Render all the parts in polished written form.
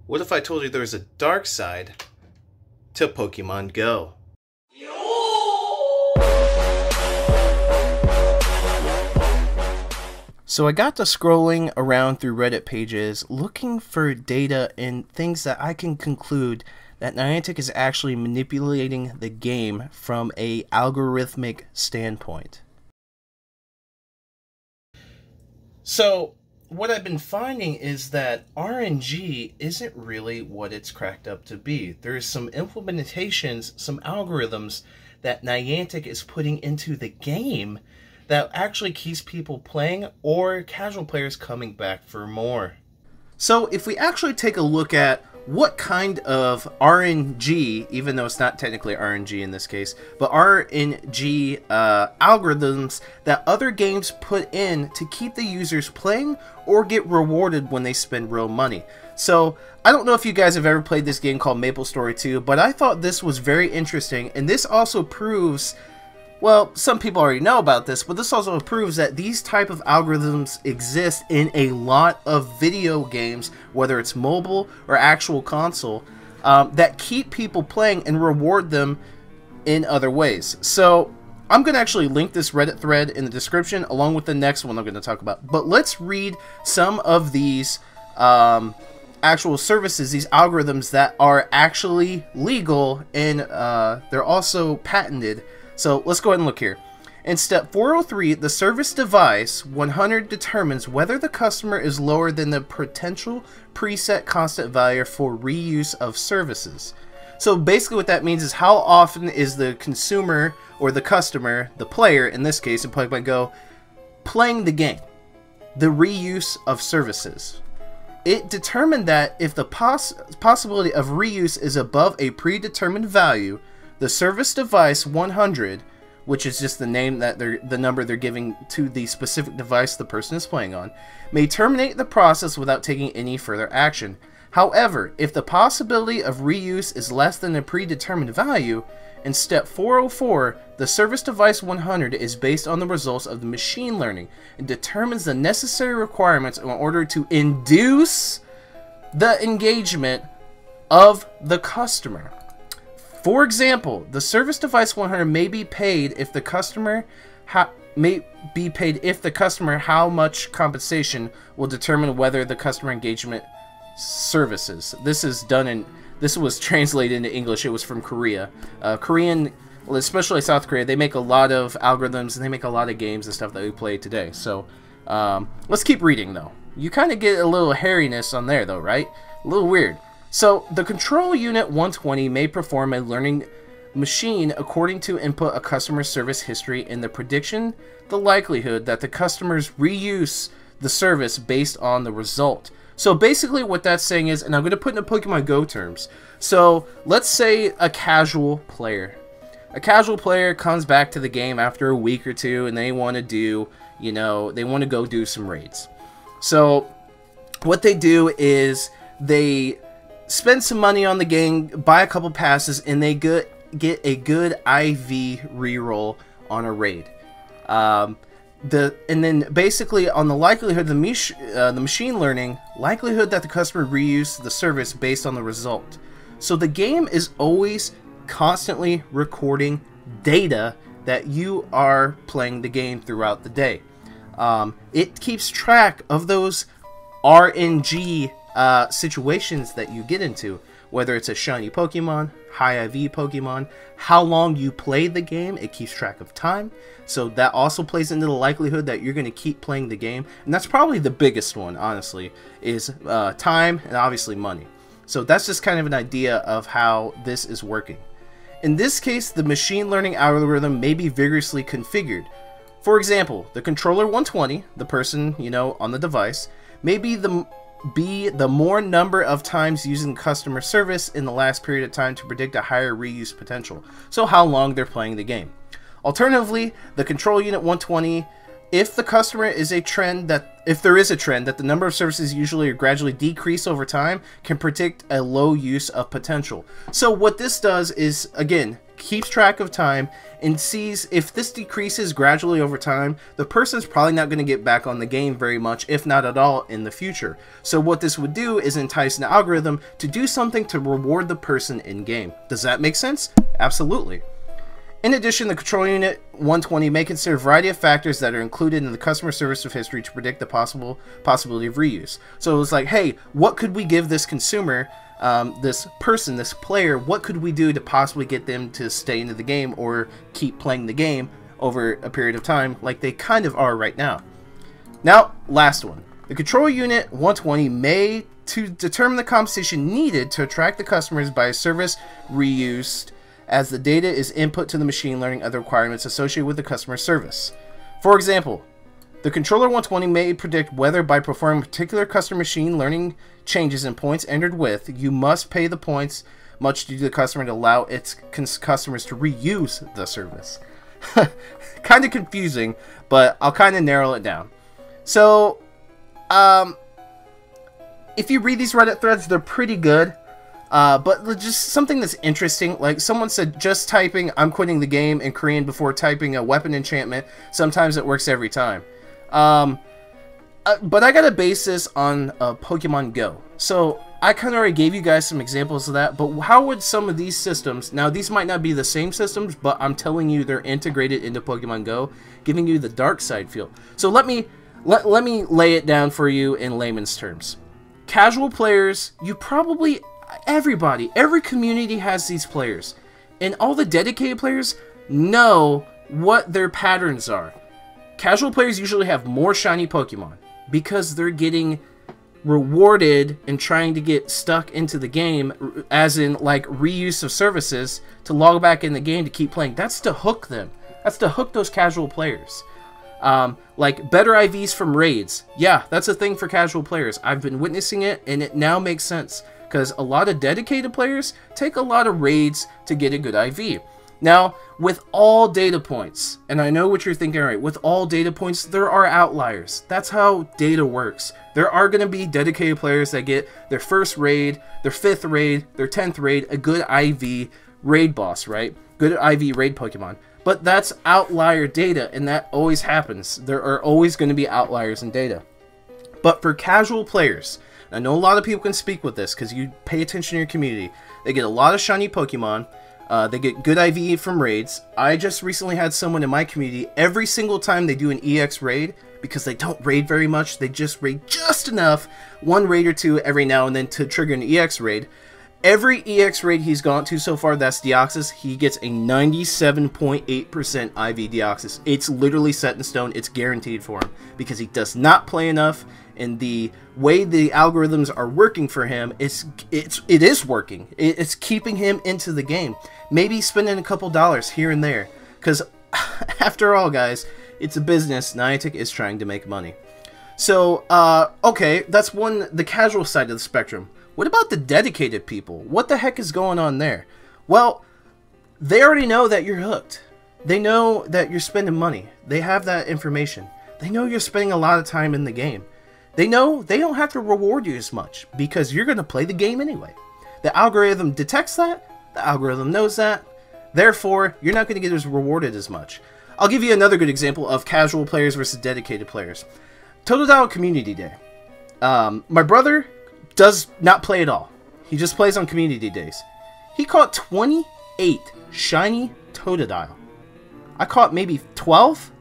What if I told you there's a dark side to Pokemon Go? So I got to scrolling around through Reddit pages looking for data and things that I can conclude that Niantic is actually manipulating the game from an algorithmic standpoint. So what I've been finding is that RNG isn't really what it's cracked up to be. There's some implementations, some algorithms that Niantic is putting into the game that actually keeps people playing or casual players coming back for more. So if we actually take a look at what kind of RNG, even though it's not technically RNG in this case, but RNG algorithms that other games put in to keep the users playing or get rewarded when they spend real money. So I don't know if you guys have ever played this game called MapleStory 2, but I thought this was very interesting, and this also proves, well, some people already know about this, but this also proves that these type of algorithms exist in a lot of video games, whether it's mobile or actual console, that keep people playing and reward them in other ways. So I'm going to actually link this Reddit thread in the description along with the next one I'm going to talk about. But let's read some of these actual services, these algorithms that are actually legal and they're also patented. So let's go ahead and look here. In step 403, the service device 100 determines whether the customer is lower than the potential preset constant value for reuse of services. So basically what that means is how often is the consumer or the customer, the player in this case in Pokemon Go, playing the game, the reuse of services. It determined that if the possibility of reuse is above a predetermined value, the service device 100, which is just the name that the number they're giving to the specific device the person is playing on, may terminate the process without taking any further action. However, if the possibility of reuse is less than a predetermined value, in step 404, the service device 100 is based on the results of the machine learning and determines the necessary requirements in order to induce the engagement of the customer. For example, the service device 100 may be paid if the customer how much compensation will determine whether the customer engagement services. This was translated into English. It was from Korea. Korean, well, especially South Korea, they make a lot of algorithms and they make a lot of games and stuff that we play today. So let's keep reading though. You kind of get a little hairiness on there though, right? A little weird. So, the control unit 120 may perform a learning machine according to input a customer's service history and the prediction, the likelihood that the customers reuse the service based on the result. So basically what that's saying is, and I'm going to put in the Pokemon Go terms, so let's say a casual player. A casual player comes back to the game after a week or two and they want to do, they want to go do some raids. So what they do is they spend some money on the game, buy a couple passes, and they get a good IV reroll on a raid. And then basically on the likelihood, the machine learning likelihood that the customer reuse the service based on the result. So the game is always constantly recording data that you are playing the game throughout the day. It keeps track of those RNG situations that you get into, whether it's a shiny Pokemon, high IV Pokemon, how long you play the game. It keeps track of time, so that also plays into the likelihood that you're going to keep playing the game, and that's probably the biggest one, honestly, is time and obviously money. So that's just kind of an idea of how this is working. In this case, the machine learning algorithm may be vigorously configured. For example, the controller 120, the person on the device, may be the more number of times using customer service in the last period of time to predict a higher reuse potential. So how long they're playing the game. Alternatively, the control unit 120, if there is a trend that the number of services usually or gradually decrease over time, can predict a low use of potential. So what this does is, again, keeps track of time and sees if this decreases gradually over time, the person's probably not going to get back on the game very much, if not at all, in the future. So what this would do is entice an algorithm to do something to reward the person in game. Does that make sense? Absolutely. In addition, the Control Unit 120 may consider a variety of factors that are included in the customer service of history to predict the possibility of reuse. So it was like, hey, what could we give this consumer, this person, this player, what could we do to possibly get them to stay into the game or keep playing the game over a period of time like they kind of are right now. Now, last one. The Control Unit 120 may, to determine the compensation needed to attract the customers by a service reused as the data is input to the machine learning other requirements associated with the customer service. For example, the Controller 120 may predict whether by performing particular customer machine learning changes in points entered with, you must pay the points much due to the customer to allow its customers to reuse the service. Kind of confusing, but I'll kind of narrow it down. So, if you read these Reddit threads, they're pretty good. But just something that's interesting, like someone said, just typing "I'm quitting the game" in Korean before typing a weapon enchantment, sometimes it works every time. But I gotta base this on Pokemon GO. So I kind of already gave you guys some examples of that, but how would some of these systems, now these might not be the same systems, but I'm telling you they're integrated into Pokemon GO, giving you the dark side feel. So let me lay it down for you in layman's terms. Casual players, you probably... every community has these players, and all the dedicated players know what their patterns are. Casual players usually have more shiny Pokemon because they're getting rewarded and trying to get stuck into the game, as in like reuse of services to log back in the game to keep playing. That's to hook them. That's to hook those casual players. Like better IVs from raids. Yeah, that's a thing for casual players. I've been witnessing it, and it now makes sense. Because a lot of dedicated players take a lot of raids to get a good IV. Now, with all data points, and I know what you're thinking, right, with all data points, there are outliers. That's how data works. There are going to be dedicated players that get their first raid, their 5th raid, their 10th raid, a good IV raid boss, right? Good IV raid Pokemon. But that's outlier data, and that always happens. There are always going to be outliers in data. But for casual players... I know a lot of people can speak with this because you pay attention to your community. They get a lot of shiny Pokemon. They get good IV from raids. I just recently had someone in my community, every single time they do an EX raid, because they don't raid very much, they just raid just enough, one raid or two every now and then to trigger an EX raid. Every EX raid he's gone to so far that's Deoxys, he gets a 97.8% IV Deoxys. It's literally set in stone. It's guaranteed for him because he does not play enough. And the way the algorithms are working for him, it is working. It's keeping him into the game. Maybe spending a couple dollars here and there. Because, after all, guys, it's a business. Niantic is trying to make money. So, okay, that's the casual side of the spectrum. What about the dedicated people? What the heck is going on there? Well, they already know that you're hooked. They know that you're spending money. They have that information. They know you're spending a lot of time in the game. They know they don't have to reward you as much because you're going to play the game anyway. The algorithm detects that. The algorithm knows that. Therefore, you're not going to get as rewarded as much. I'll give you another good example of casual players versus dedicated players. Totodile Community Day. My brother does not play at all. He just plays on community days. He caught 28 shiny Totodile. I caught maybe 12.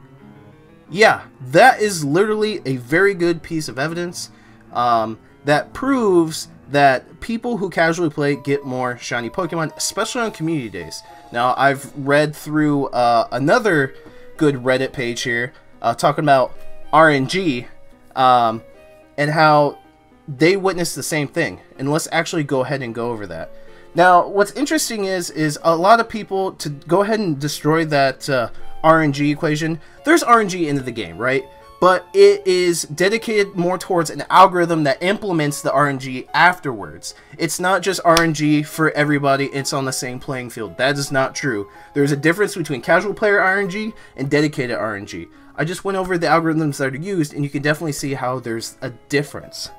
Yeah, that is literally a very good piece of evidence that proves that people who casually play get more shiny Pokemon, especially on community days. Now, I've read through another good Reddit page here talking about RNG and how they witnessed the same thing. And let's actually go ahead and go over that. Now, what's interesting is a lot of people, to go ahead and destroy that RNG equation, there's RNG into the game, right? But it is dedicated more towards an algorithm that implements the RNG afterwards. It's not just RNG for everybody, it's on the same playing field. That is not true. There's a difference between casual player RNG and dedicated RNG. I just went over the algorithms that are used, and you can definitely see how there's a difference.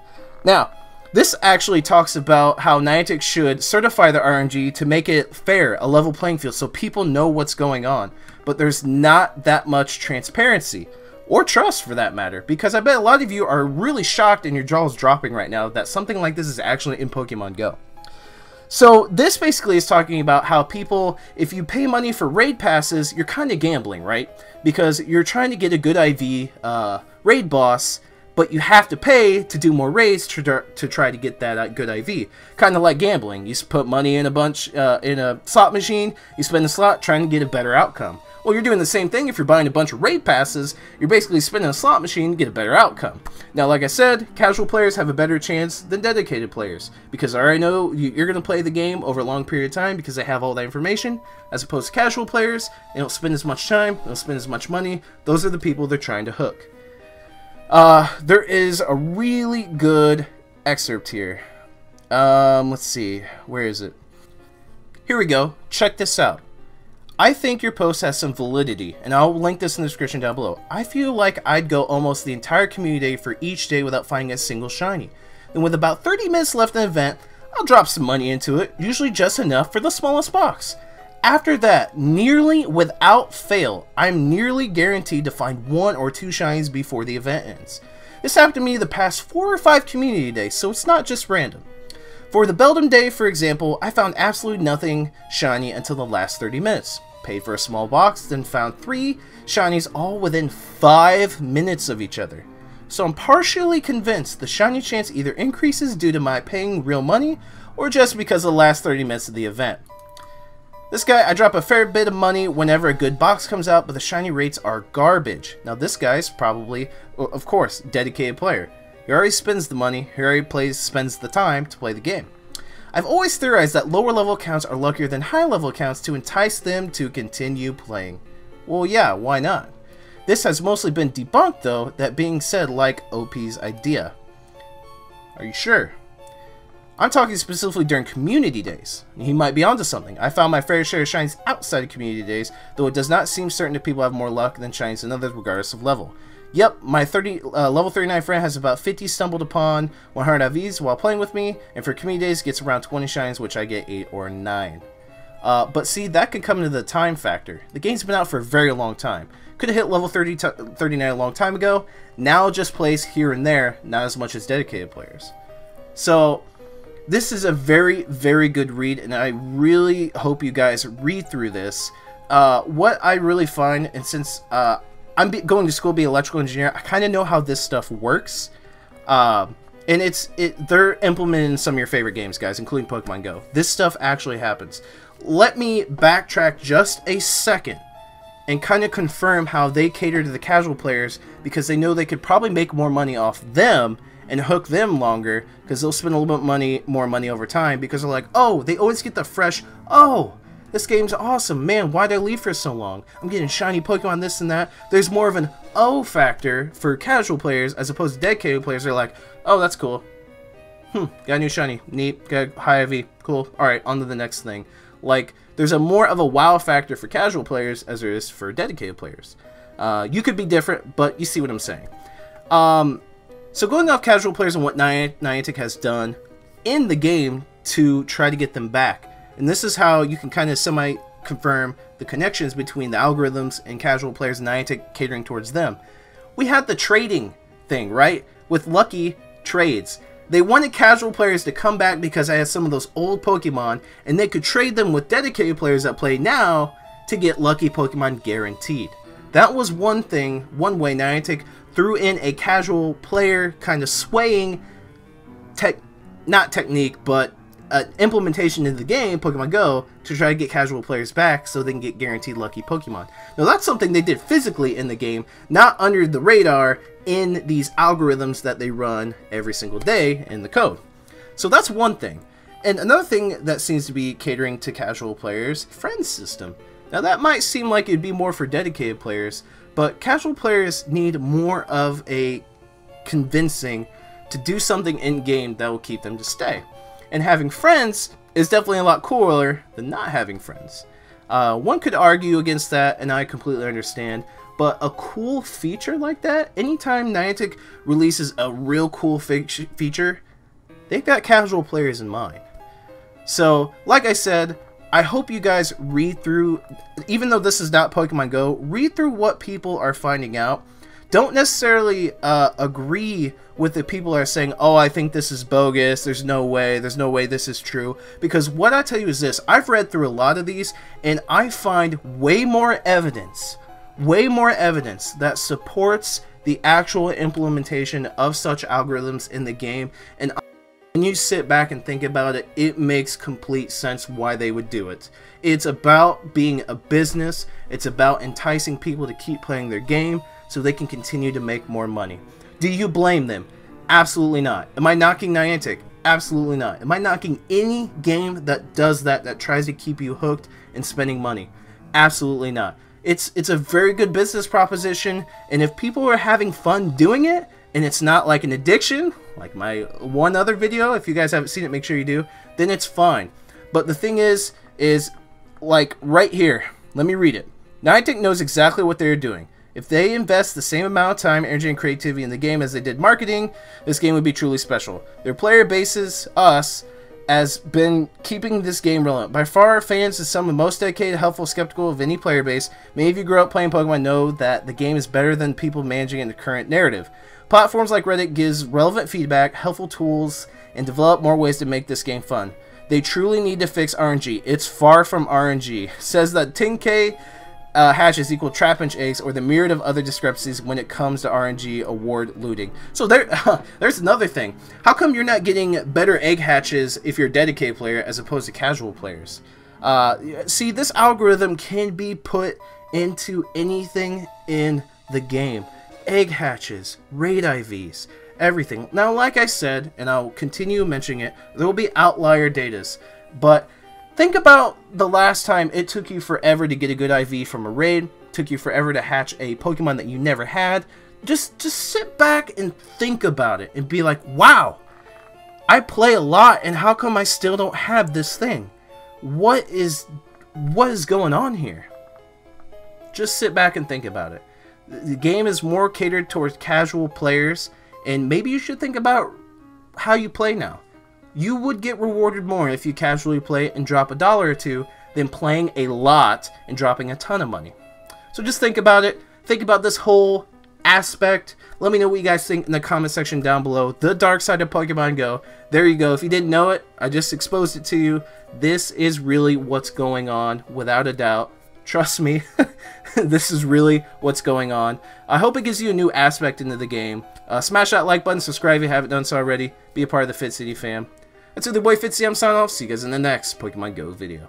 Now, This actually talks about how Niantic should certify the RNG to make it fair, a level playing field, so people know what's going on. But there's not that much transparency, or trust for that matter, because I bet a lot of you are really shocked and your jaws dropping right now that something like this is actually in Pokemon Go. So this basically is talking about how people, if you pay money for raid passes, you're kind of gambling, right? Because you're trying to get a good IV raid boss, but you have to pay to do more raids to try to get that good IV. Kind of like gambling. You put money in a bunch in a slot machine, you spend a slot trying to get a better outcome. Well, you're doing the same thing if you're buying a bunch of raid passes. You're basically spending a slot machine to get a better outcome. Now, like I said, casual players have a better chance than dedicated players, because I already know you're going to play the game over a long period of time because they have all that information, as opposed to casual players. They don't spend as much time, they don't spend as much money. Those are the people they're trying to hook. There is a really good excerpt here. Let's see, where is it? Here we go. Check this out. I think your post has some validity, and I'll link this in the description down below. I feel like I'd go almost the entire community day for each day without finding a single shiny. And with about 30 minutes left in the event, I'll drop some money into it, usually just enough for the smallest box. After that, nearly without fail, I'm nearly guaranteed to find 1 or 2 shinies before the event ends. This happened to me the past 4 or 5 community days, so it's not just random. For the Beldum Day, for example, I found absolutely nothing shiny until the last 30 minutes. Paid for a small box, then found 3 shinies all within 5 minutes of each other. So I'm partially convinced the shiny chance either increases due to my paying real money, or just because of the last 30 minutes of the event. This guy, I drop a fair bit of money whenever a good box comes out, but the shiny rates are garbage. Now this guy's probably, of course, dedicated player. He already spends the money, he already spends the time to play the game. I've always theorized that lower level accounts are luckier than high level accounts to entice them to continue playing. Well, yeah, why not? This has mostly been debunked though, that being said, like OP's idea. Are you sure? I'm talking specifically during community days. He might be onto something. I found my fair share of shinies outside of community days, though it does not seem certain that people have more luck than shinies than others regardless of level. Yep, my level 39 friend has about 50 stumbled upon 100 IVs while playing with me, and for community days gets around 20 shines, which I get 8 or 9. But see, that could come into the time factor. The game's been out for a very long time. Could have hit level 39 a long time ago, now just plays here and there, not as much as dedicated players. So, this is a very, very good read, and I really hope you guys read through this. What I really find, and since I'm going to school to be an electrical engineer, I kind of know how this stuff works. And they're implemented in some of your favorite games, guys, including Pokemon Go. This stuff actually happens. Let me backtrack just a second and kind of confirm how they cater to the casual players, because they know they could probably make more money off them and hook them longer, because they'll spend a little bit more money over time, because they're like, oh, they always get the fresh, oh, this game's awesome, man, why'd I leave for so long? I'm getting shiny Pokemon, this and that. There's more of an oh factor for casual players as opposed to dedicated players. They're like, oh, that's cool. Got a new shiny, neat, got a high IV, cool, alright, on to the next thing. Like, there's a more of a wow factor for casual players as there is for dedicated players. You could be different, but you see what I'm saying. So going off casual players and what Niantic has done in the game to try to get them back. And this is how you can kind of semi-confirm the connections between the algorithms and casual players and Niantic catering towards them. We had the trading thing, right? With lucky trades. They wanted casual players to come back because I had some of those old Pokemon, and they could trade them with dedicated players that play now to get lucky Pokemon guaranteed. That was one thing, one way Niantic threw in a casual player kind of swaying not technique, but implementation in the game, Pokemon Go, to try to get casual players back so they can get guaranteed lucky Pokemon. Now that's something they did physically in the game, not under the radar in these algorithms that they run every single day in the code. So that's one thing. And another thing that seems to be catering to casual players, friend system. Now that might seem like it'd be more for dedicated players, but casual players need more of a convincing to do something in-game that will keep them to stay. And having friends is definitely a lot cooler than not having friends. One could argue against that, and I completely understand, but a cool feature like that, anytime Niantic releases a real cool feature, they've got casual players in mind. So, like I said, I hope you guys read through, even though this is not Pokemon Go, read through what people are finding out. Don't necessarily agree with the people that are saying, oh, I think this is bogus, there's no way this is true. Because what I tell you is this, I've read through a lot of these, and I find way more evidence that supports the actual implementation of such algorithms in the game. And when you sit back and think about it, it makes complete sense why they would do it. It's about being a business. It's about enticing people to keep playing their game so they can continue to make more money. Do you blame them? Absolutely not. Am I knocking Niantic? Absolutely not. Am I knocking any game that does that, that tries to keep you hooked and spending money? Absolutely not. It's a very good business proposition, and if people are having fun doing it, and it's not like an addiction, like my one other video, if you guys haven't seen it, make sure you do, then it's fine. But the thing is like right here, let me read it. Niantic knows exactly what they're doing. If they invest the same amount of time, energy, and creativity in the game as they did marketing, this game would be truly special. Their player bases, us, has been keeping this game relevant. By far, fans is some of the most dedicated, helpful, skeptical of any player base. Many of you grew up playing Pokemon know that the game is better than people managing in the current narrative. Platforms like Reddit gives relevant feedback, helpful tools, and develop more ways to make this game fun. They truly need to fix RNG. It's far from RNG. Says that 10k hatches equal trap-inch eggs, or the myriad of other discrepancies when it comes to RNG award looting. So there's another thing. How come you're not getting better egg hatches if you're a dedicated player as opposed to casual players? See, this algorithm can be put into anything in the game. Egg hatches, raid IVs, everything. Now, like I said, and I'll continue mentioning it, there will be outlier datas, but think about the last time it took you forever to get a good IV from a raid, took you forever to hatch a Pokemon that you never had. Just sit back and think about it and be like, wow, I play a lot, and how come I still don't have this thing? What is going on here? Just sit back and think about it. The game is more catered towards casual players, and maybe you should think about how you play now. You would get rewarded more if you casually play and drop $1 or $2 than playing a lot and dropping a ton of money. So just think about it. Think about this whole aspect. Let me know what you guys think in the comment section down below. The dark side of Pokemon Go. There you go. If you didn't know it, I just exposed it to you. This is really what's going on, without a doubt. Trust me, this is really what's going on. I hope it gives you a new aspect into the game. Smash that like button, subscribe if you haven't done so already. Be a part of the Fit City fam. That's the boy Fitzy. I'm signing off. See you guys in the next Pokemon Go video.